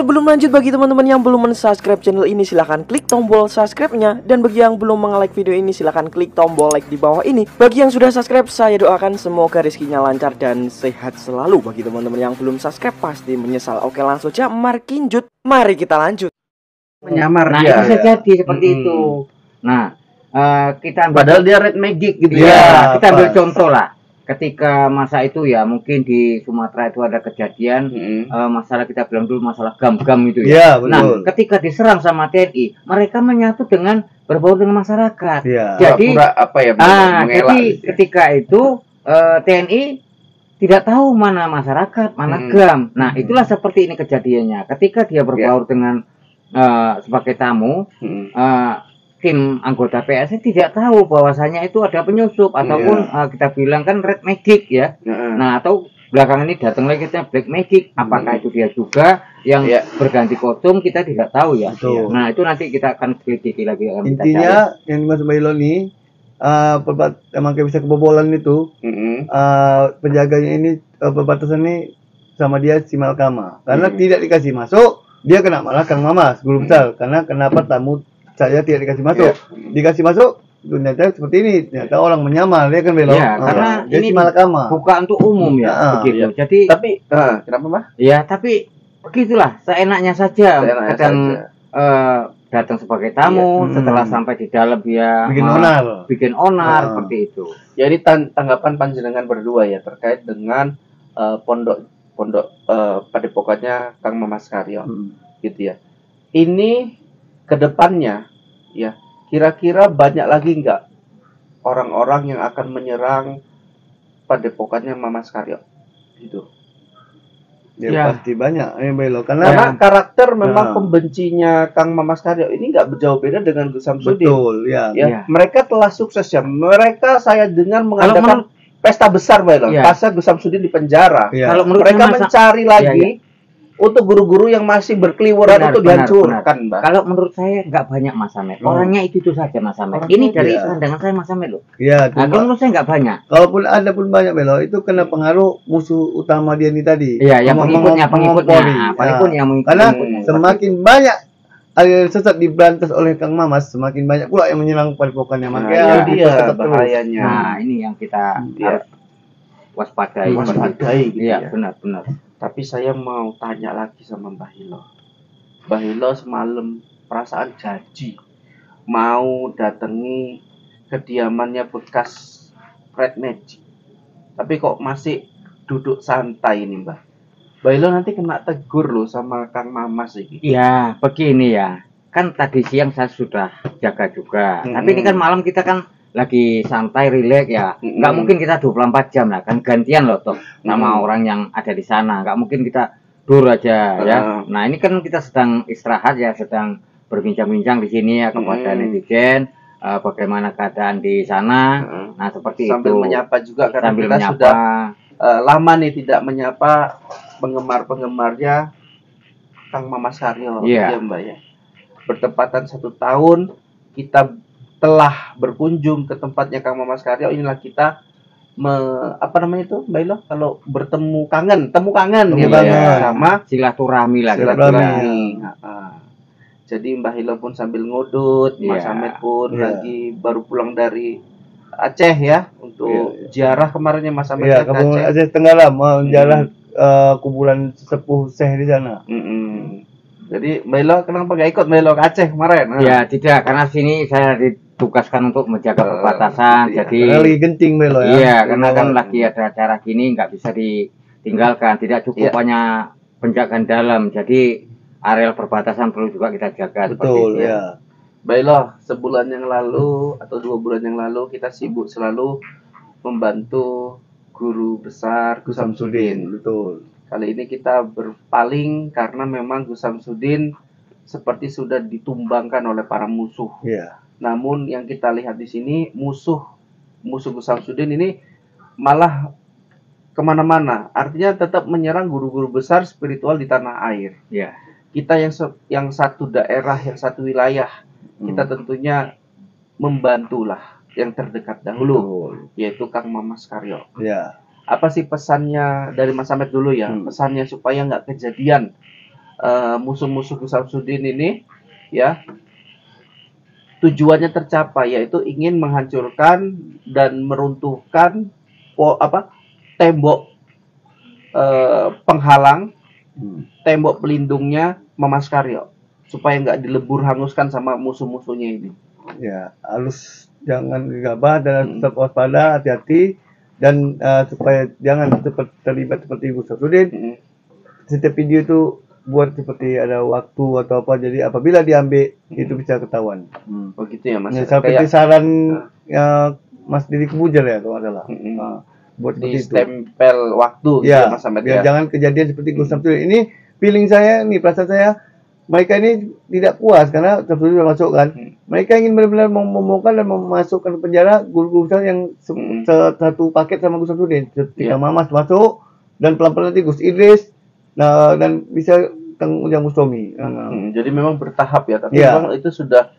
sebelum lanjut, bagi teman-teman yang belum men-subscribe channel ini, silahkan klik tombol subscribe-nya. Dan bagi yang belum nge-like video ini, silahkan klik tombol like di bawah ini. Bagi yang sudah subscribe, saya doakan semoga rezekinya lancar dan sehat selalu. Bagi teman-teman yang belum subscribe, pasti menyesal. Oke, langsung aja, mari kita lanjut. Menyamar Nah, dia. itu bisa jadi seperti itu. Nah, kita ambil Padahal dia red magic gitu ya, kita ambil pas. contoh lah. Ketika masa itu ya, mungkin di Sumatera itu ada kejadian masalah, kita bilang dulu masalah gam-gam itu ya. Iya, Nah, betul. ketika diserang sama TNI, mereka menyatu dengan berbaur dengan masyarakat. Iya. Jadi Pura-pura apa ya? jadi mengelak gitu ya. ketika itu TNI tidak tahu mana masyarakat, mana gam. Nah, itulah seperti ini kejadiannya. Ketika dia berbaur dengan sebagai tamu, tim anggota PSI tidak tahu bahwasanya itu ada penyusup ataupun kita bilang kan red magic ya. Nah, atau belakangan ini datang lagi kita black magic. Apakah itu dia juga yang berganti kostum, kita tidak tahu ya. Nah, itu nanti kita akan selidiki lagi. Intinya yang dimaksud Bailo ini emang kayak bisa kebobolan itu, penjaganya ini perbatasan ini sama dia si Malkama, karena tidak dikasih masuk, dia kena malah Kang Mamas guru besar. Karena kenapa tamu saya tidak dikasih masuk, dikasih masuk ternyata seperti ini, ternyata orang menyamar, dia kan Belo. Ya, karena dia ini si Malkama bukan untuk umum ya, begitu. Jadi Tapi kenapa Mas? ya, tapi begitulah, seenaknya saja. Kadang datang sebagai tamu, setelah sampai di dalam dia bikin onar seperti itu. Jadi tanggapan panjenengan berdua ya terkait dengan pondok padepokannya Kang Mamas Karyo, gitu ya. Ini kedepannya ya, kira-kira banyak lagi nggak orang-orang yang akan menyerang padepokannya Mamas Karyo, gitu? Ya, pasti banyak Belo, Karena karakter memang pembencinya Kang Mamas Karyo ini nggak jauh beda dengan Gus Samsudin. Betul, ya. Mereka telah sukses ya. Mereka saya dengar mengadakan pesta besar Belo. Pasca Gus Samsudin di penjara. Kalau mereka mencari lagi untuk guru-guru yang masih berkeliweran untuk dihancurkan, Mbak. Kalau menurut saya nggak banyak Mas Samet. Orangnya itu saja Mas Samet. Ini dari pandangan saya Mas Samet loh. Iya, kalau menurut saya nggak banyak. Kalaupun ada pun banyak Belo, itu kena pengaruh musuh utama dia ini tadi. Iya, yang pengikutnya. Karena semakin banyak aliran sesat diberantas oleh Kang Mamas, semakin banyak pula yang menyerang padepokannya. Makanya dia bahayanya. Nah, ini yang kita harus waspadai. Gitu ya. Benar. Tapi saya mau tanya lagi sama Mbah Hilo. Mbah Hilo semalam perasaan janji mau datangi kediamannya bekas red magic, tapi kok masih duduk santai ini Mbah. Mbah Hilo nanti kena tegur loh sama Kang Mamas ini. Iya, begini ya. Kan tadi siang saya sudah jaga juga. Tapi ini kan malam kita kan lagi santai, rileks ya. Nggak mungkin kita 24 jam lah, kan gantian loh toh sama orang yang ada di sana. Nggak mungkin kita dur aja ya. Nah, ini kan kita sedang istirahat ya, sedang berbincang-bincang di sini ya kepada netizen, bagaimana keadaan di sana. Nah, seperti sambil itu. Menyapa juga karena sambil kita menyapa. Sudah lama nih tidak menyapa penggemar-penggemarnya Kang Mamas Karyo, ya Mbak ya. Bertepatan 1 tahun kita telah berkunjung ke tempatnya Kang Mamas Karyo. Inilah kita apa namanya itu Mbak Ilo, kalau bertemu kangen, sama silaturahmi lah. Jadi Mbah Hilo pun sambil ngodot, Mas Samet pun lagi baru pulang dari Aceh ya, untuk ziarah kemarinnya Mas Samet ke Aceh Tenggara, mau ziarah kuburan sepuh Syekh di sana. Jadi Mbak Hilo kenapa gak ikut Mbak Hilo ke Aceh kemarin? Ya tidak, karena sini saya ditugaskan untuk menjaga perbatasan. Jadi karena lagi genting Mbak Hilo ya. Iya, karena kan lagi ada acara gini, nggak bisa ditinggalkan. Tidak cukup hanya penjagaan dalam, jadi areal perbatasan perlu juga kita jaga. Betul ya. Mbak Hilo, sebulan yang lalu atau 2 bulan yang lalu kita sibuk selalu membantu guru besar Gus Samsudin. Betul. Kali ini kita berpaling karena memang Gus Samsudin seperti sudah ditumbangkan oleh para musuh. Namun yang kita lihat di sini musuh Gus Samsudin ini malah kemana-mana. Artinya tetap menyerang guru-guru besar spiritual di tanah air. Kita yang satu daerah, yang satu wilayah, kita tentunya membantulah yang terdekat dahulu, yaitu Kang Mamas Karyo. Apa sih pesannya dari Mas Samet dulu ya? Pesannya supaya nggak kejadian musuh-musuh Gus Samsudin ini ya tujuannya tercapai, yaitu ingin menghancurkan dan meruntuhkan tembok penghalang, tembok pelindungnya Mamas Karyo supaya nggak dilebur hanguskan sama musuh-musuhnya ini. Ya, harus jangan gegabah dan tetap waspada, hati-hati, dan supaya jangan terlibat seperti Gus Samsudin. Setiap video itu buat seperti ada waktu atau apa, jadi apabila diambil itu bisa ketahuan. Oh gitu ya Mas. Ya, seperti saran Mas Didi Kebujar ya kalau nggak salah. Buat di seperti itu. Stempel waktu gitu Ya, Mas Ahmed biar ya. jangan kejadian seperti Gus Samsudin. Ini feeling saya nih, perasaan saya, mereka ini tidak puas karena Samsudin sudah masuk kan. Mereka ingin benar-benar membongkar dan memasukkan ke penjara guru-guru besar yang satu paket sama Gus Samsudin. Ketika Mamas masuk dan pelan-pelan nanti Gus Idris, nah, dan bisa Kang Ujang Bustomi. Jadi memang bertahap ya, tapi memang itu sudah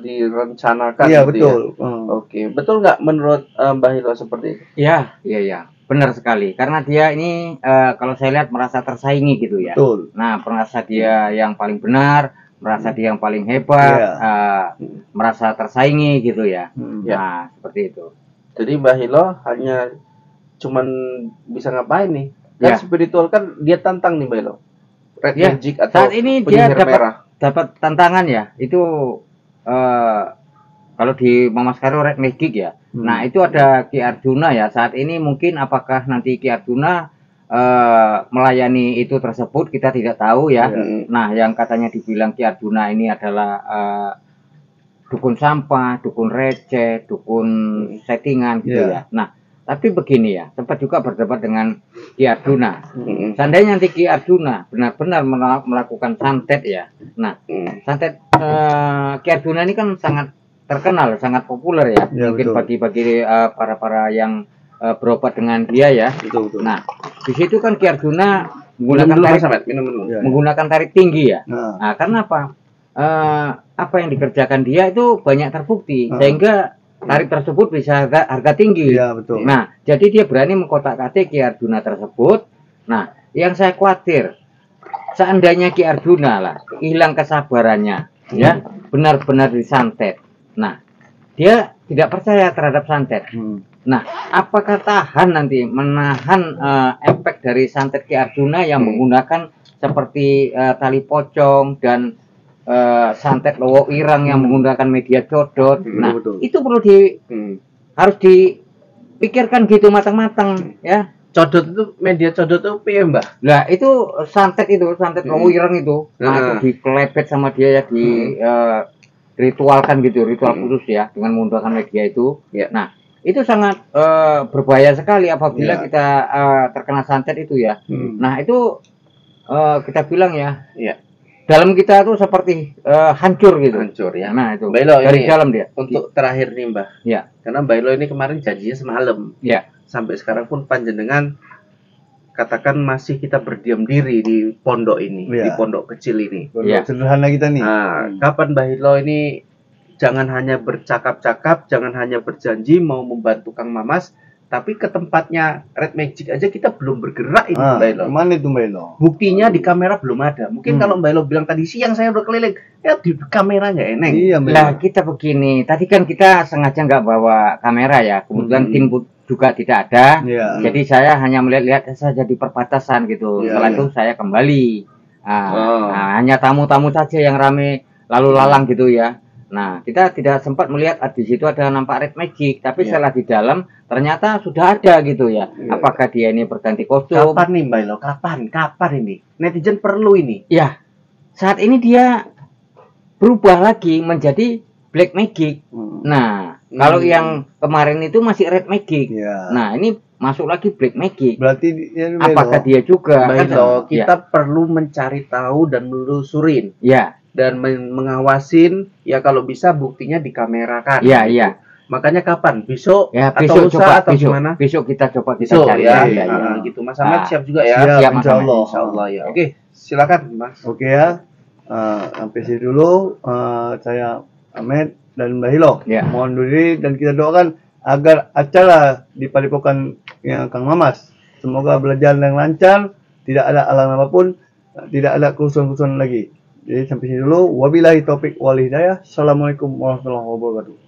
direncanakan. Iya, gitu betul. Ya? Oke, betul nggak menurut Mbah Hilo seperti itu? Iya, benar sekali. Karena dia ini kalau saya lihat merasa tersaingi gitu ya. Betul. Nah, merasa dia yang paling benar, merasa dia yang paling hebat, merasa tersaingi gitu ya. Nah, seperti itu. Jadi Mbah Hilo hanya cuman bisa ngapain nih? Kan spiritual kan dia tantang nih Mbah Hilo. Red Magic atau saat ini dia dapat tantangan ya. Itu kalau di Mamas Karyo Red Magic ya. Nah, itu ada Ki Arjuna ya. Saat ini mungkin apakah nanti Ki Arjuna melayani itu tersebut, kita tidak tahu ya. Nah, yang katanya dibilang Ki Arjuna ini adalah dukun sampah, dukun receh, dukun settingan gitu ya. Nah, tapi begini ya, sempat juga berdebat dengan Ki Arjuna. Seandainya nanti Ki Arjuna benar-benar melakukan santet ya. Nah, santet Ki Arjuna ini kan sangat terkenal, sangat populer ya. Mungkin bagi para yang berobat dengan dia ya. Betul. Nah, di situ kan Ki Arjuna menggunakan tarik tinggi ya. Nah, karena apa? Apa yang dikerjakan dia itu banyak terbukti, sehingga tarik tersebut bisa harga tinggi. Ya, betul. Nah, jadi dia berani mengkotak-katik Ki Arjuna tersebut. Nah, yang saya khawatir, seandainya Ki Arjuna lah hilang kesabarannya, ya, benar-benar disantet. Nah, dia tidak percaya terhadap santet. Nah, apakah tahan nanti menahan efek dari santet Ki Arjuna yang menggunakan seperti tali pocong dan santet lowo irang yang menggunakan media codot. Nah, itu perlu harus dipikirkan gitu matang-matang ya. Codot itu, media codot itu piye, Mbah? Lah, itu santet lowo irang itu. Nah, itu dikelebet sama dia ya, ritualkan gitu, ritual khusus ya, dengan menggunakan media itu. Nah, itu sangat berbahaya sekali apabila kita terkena santet itu ya. Nah, itu kita bilang ya. Dalam kita tuh seperti hancur gitu. Hancur ya. Nah, itu Mbah dari ini, dalam dia. Untuk terakhir nih, Mbah. Ya. Karena Mbah Hilo ini kemarin janjinya semalam. Ya. Sampai sekarang pun panjenengan katakan masih kita berdiam diri di pondok ini, di pondok kecil ini. Pondok sederhana kita nih. Nah, kapan Mbah Hilo ini jangan hanya bercakap-cakap, jangan hanya berjanji mau membantu Kang Mamas, tapi ke tempatnya Red Magic aja kita belum bergerak ini Mbah Hilo. Mana itu Mbah Hilo? Buktinya di kamera belum ada. Mungkin kalau Mbah Hilo bilang tadi siang saya udah keliling, ya di kamera nggak eneng. Iya, lah kita begini, tadi kan kita sengaja nggak bawa kamera ya. Kebetulan tim juga tidak ada. Jadi saya hanya melihat-lihat saja di perbatasan gitu. Setelah itu saya kembali. Hanya tamu-tamu saja yang rame lalu lalang gitu ya. Nah, kita tidak sempat melihat di situ ada nampak Red Magic, tapi setelah di dalam ternyata sudah ada gitu ya. Apakah dia ini berganti kostum? Kapan nih Mbak Hilo? Kapan ini? Netizen perlu ini. Ya, saat ini dia berubah lagi menjadi Black Magic. Nah, kalau yang kemarin itu masih Red Magic. Nah, ini masuk lagi Black Magic. Berarti apakah dia juga? Mbak Hilo, kita perlu mencari tahu dan menelusurin. Dan mengawasin, ya kalau bisa buktinya dikamerakan. Iya. Makanya kapan? Besok? Ya, atau besok lusa coba, atau gimana? Besok kita coba Besok, cari. Gitu. Mas Ahmad siap juga ya? Siap, Insya Allah ya. Oke, silakan Mas. Oke ya. Sampai sini dulu. Saya Ahmed dan Mbah Hilo. Mohon diri dan kita doakan agar acara di Padepokan yang Kang Mamas semoga berjalan dengan lancar, tidak ada halangan apapun. tidak ada kerusuhan-kerusuhan lagi. Jadi sampai sini dulu. Wabillahi taufik wal hidayah. Assalamualaikum warahmatullahi wabarakatuh.